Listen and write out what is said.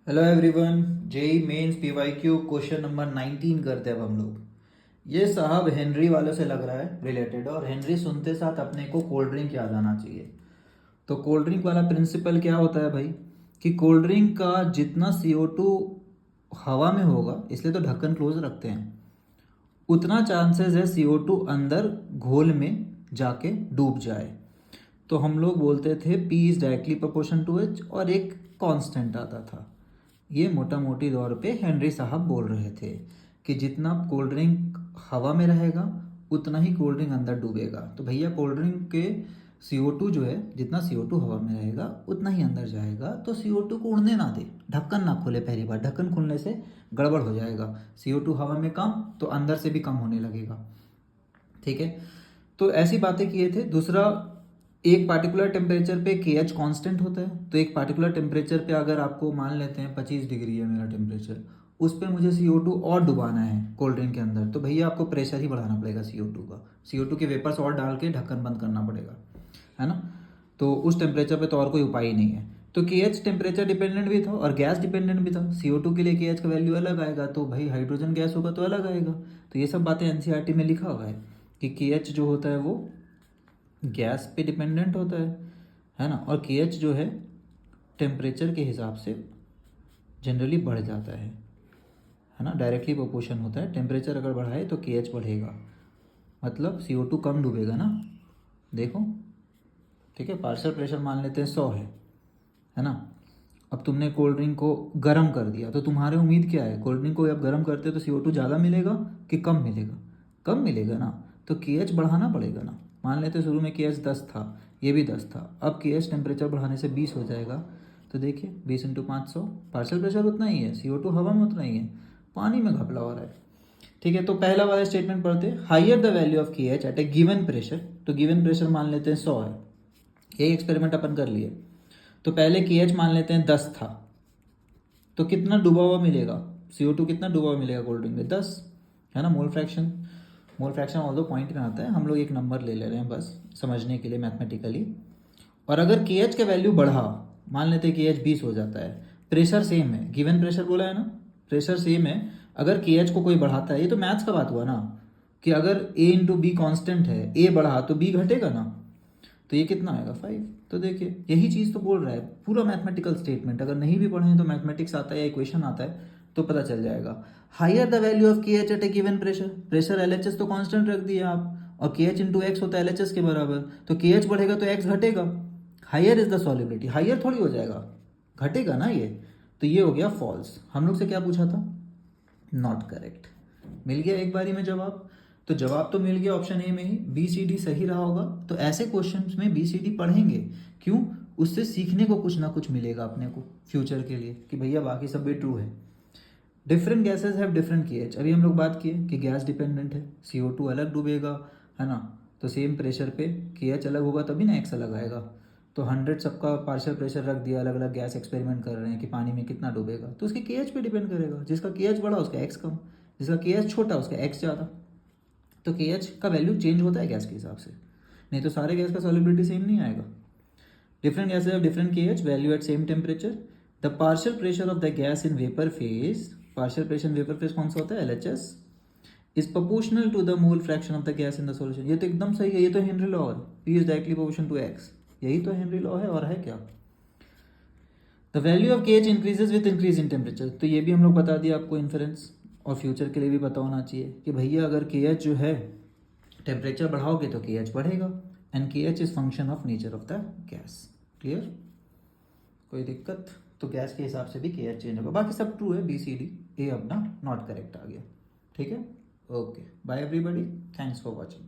Hello everyone, JEE Mains PYQ question number 19 करते हैं अब हम लोग। ये साहब हेनरी वालों से लग रहा है रिलेटेड, और हेनरी सुनते साथ अपने को कोल्ड ड्रिंक याद आना चाहिए। तो कोल्ड ड्रिंक वाला प्रिंसिपल क्या होता है भाई, कि कोल्ड ड्रिंक का जितना CO2 हवा में होगा, इसलिए तो ढक्कन क्लोज रखते हैं, उतना चांसेस है CO2 अंदर घोल में जाके डूब जाए। तो हम लोग बोलते थे P is directly proportion to H, और एक कांस्टेंट आता था। ये मोटा मोटी तौर पे हेनरी साहब बोल रहे थे कि जितना कोल्ड ड्रिंक हवा में रहेगा उतना ही कोल्ड ड्रिंक अंदर डूबेगा। तो भैया कोल्ड ड्रिंक के CO2 जो है, जितना CO2 हवा में रहेगा उतना ही अंदर जाएगा। तो CO2 को उड़ने ना दे, ढक्कन ना खोले। पहली बार ढक्कन खोलने से गड़बड़ हो जाएगा, CO2 हवा में कम तो अंदर से भी कम होने लगेगा। ठीक है, तो ऐसी बातें किए थे। दूसरा, एक पार्टिकुलर टेम्परेचर पे KH कांस्टेंट होता है। तो एक पार्टिकुलर टेम्परेचर पे अगर आपको मान लेते हैं 25 डिग्री है मेरा टेम्परेचर, उस पर मुझे CO2 और डुबाना है कोल्ड ड्रिंक के अंदर, तो भैया आपको प्रेशर ही बढ़ाना पड़ेगा CO2 का। CO2 के वेपर्स और डाल के ढक्कन बंद करना पड़ेगा, है ना। तो उस टेम्परेचर पे तो और कोई उपाय ही नहीं है। तो KH टेम्परेचर डिपेंडेंट भी था और गैस डिपेंडेंट भी था। CO2 के लिए KH का वैल्यू अलग आएगा, तो भाई हाइड्रोजन गैस होगा तो अलग आएगा। तो ये सब बातें NCERT में लिखा हुआ है कि KH जो होता है वो गैस पे डिपेंडेंट होता है ना। और KH जो है टेम्परेचर के हिसाब से जनरली बढ़ जाता है ना। डायरेक्टली प्रोपोर्शन होता है, टेम्परेचर अगर बढ़ाए तो KH बढ़ेगा, मतलब CO2 कम डूबेगा ना। देखो, ठीक है, पार्शियल प्रेशर मान लेते हैं 100 है ना। अब तुमने कोल्ड ड्रिंक को गर्म कर दिया, तो तुम्हारे उम्मीद क्या है, कोल्ड ड्रिंक को जब गर्म करते हो तो CO2 ज़्यादा मिलेगा कि कम मिलेगा? कम मिलेगा ना। तो KH बढ़ाना पड़ेगा ना। मान लेते शुरू में KH 10 था, ये भी 10 था, अब KH टेम्परेचर बढ़ाने से 20 हो जाएगा। तो देखिए 20 × 500, पार्शियल प्रेशर उतना ही है, CO2 हवा में उतना ही है, पानी में घपला हो रहा है। ठीक है, तो पहला वाला स्टेटमेंट पढ़ते हैं। Higher the value of KH at a given pressure, तो गिवन प्रेशर मान लेते हैं 100 है। यही एक्सपेरिमेंट अपन कर लिए। तो पहले KH मान लेते हैं 10 था, तो कितना डूबा हुआ मिलेगा, CO2 कितना डूबा हुआ मिलेगा कोल्ड ड्रिंक में? 10, है ना। Mole fraction, mole fraction all दो पॉइंट में आता है, हम लोग एक नंबर ले रहे हैं बस समझने के लिए मैथमेटिकली। और अगर KH का वैल्यू बढ़ा, मान लेते हैं KH 20 हो जाता है, प्रेशर सेम है, गिवन प्रेशर बोला है ना, प्रेशर सेम है। अगर KH को कोई बढ़ाता है, ये तो मैथ्स का बात हुआ ना, कि अगर A × B कांस्टेंट है, A बढ़ा तो B घटेगा ना। तो ये कितना आएगा? 5। तो देखिए यही चीज़ तो बोल रहा है, पूरा मैथमेटिकल स्टेटमेंट। अगर नहीं भी पढ़े तो मैथमेटिक्स आता है या इक्वेशन आता है तो पता चल जाएगा। Higher the value of KH at a given pressure, pressure LHS तो कांस्टेंट रख दिया आप, और KH × X होता है LHS के बराबर, तो KH बढ़ेगा तो X घटेगा। Higher is the solubility, higher थोड़ी हो जाएगा, घटेगा ना ये। तो ये हो गया फॉल्स। हम लोग से क्या पूछा था? Not correct. मिल गया एक बारी में जवाब। तो जवाब तो मिल गया ऑप्शन ए में ही, BCD सही रहा होगा। तो ऐसे क्वेश्चंस में BCD पढ़ेंगे, क्यों? उससे सीखने को कुछ ना कुछ मिलेगा अपने को फ्यूचर के लिए, कि भैया बाकी सब भी ट्रू है। Different gases have different KH, अभी हम लोग बात किए कि गैस डिपेंडेंट है, CO2 अलग डूबेगा, है ना। तो सेम प्रेशर पे KH अलग होगा तभी ना X अलग आएगा। तो 100 सबका पार्शियल प्रेशर रख दिया, अलग अलग गैस एक्सपेरिमेंट कर रहे हैं कि पानी में कितना डूबेगा, तो उसके KH पे डिपेंड करेगा। जिसका KH बढ़ा उसका X कम, जिसका KH छोटा उसका X ज़्यादा। तो KH का वैल्यू चेंज होता है गैस के हिसाब से, नहीं तो सारे गैस का सॉलिबिलिटी सेम नहीं आएगा। Different gases have different KH वैल्यू at same temperature. The partial pressure of the gas in vapour phase, partial pressure in vapour phase कौन सा होता है? LHS, is proportional to the mole fraction of the gas in the solution. ये तो एकदम सही है, ये तो हेनरी लॉ है, P is directly proportion to X, यही तो हेनरी लॉ है, और है क्या। The value of KH increases with increase in temperature, तो ये भी हम लोग बता दिया आपको इन्फ्रेंस, और फ्यूचर के लिए भी पता होना चाहिए कि भैया अगर KH जो है टेम्परेचर बढ़ाओगे तो KH बढ़ेगा, and KH is function of nature of the gas. Clear? कोई दिक्कत? तो गैस के हिसाब से भी KH चेंज होगा। बाकी सब ट्रू है, BCD, A अपना नॉट करेक्ट आ गया। ठीक है, okay, bye everybody, thanks for watching.